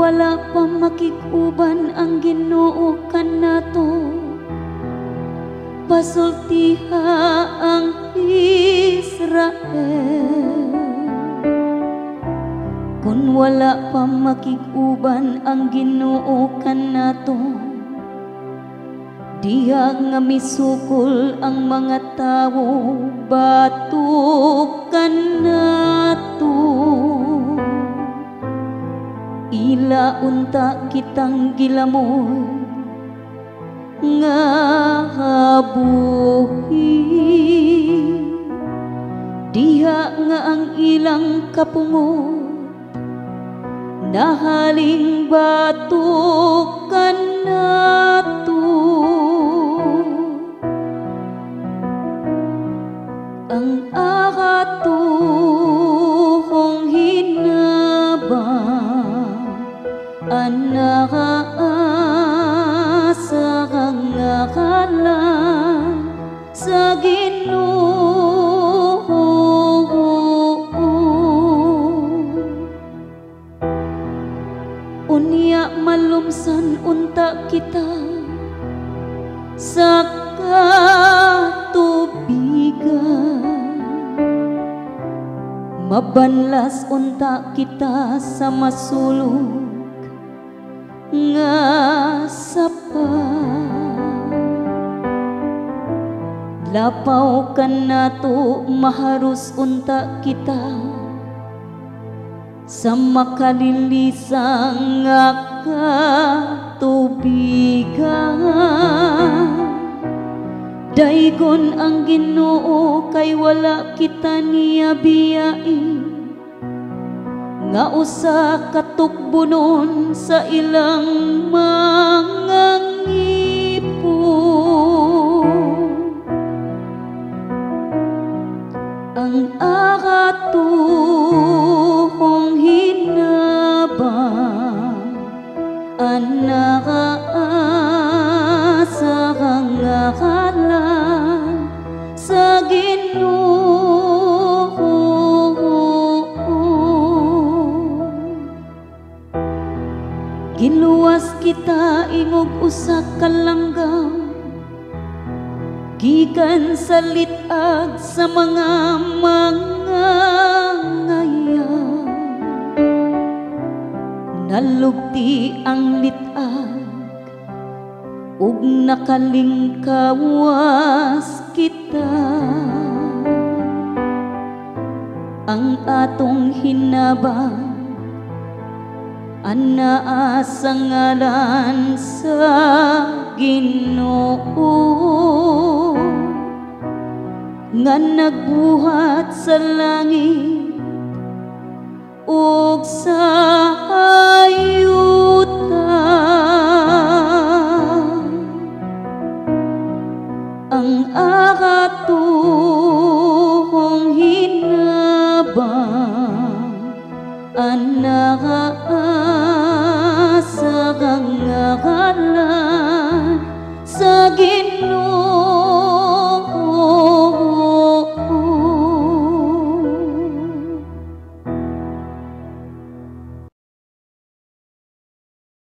wala pa makikuban ang Ginoo kanato, pasultiha ang Israel. Kung wala pa makikuban ang Ginoo kanato, diha nga misukol ang mga tawo batok kanato. Ila unta kitang gilamoy nga habuhi, diha nga ang ilang kapungot nahaling batok kanato. Ang akatuhong hinabang anaasa kang ngalan sa Ginoo. Unya malumsan unta kita sa katubigan, mabanlas unta kita sa masulog nga sapa. Lapaw kanato maharus unta kita sa makalilisang nga katubigan. Daigon ang Ginoo kay wala kita niya biyain, nga usa katukbunon sa ilang mga ngipon. Ang akatuhong hinabang anaasa kang ngalan sa Ginoo. Giluwas kita ingog usa ka langgam, gikan sa litag sa mga ngayang. Nalugti ang litag ug nakalingkawas kita. Ang atong hinabang anaa sa ngalan sa Ginoo, nga nagbuhat sa langit ug sa hayuta. Ang akatuhong hinabang anaasa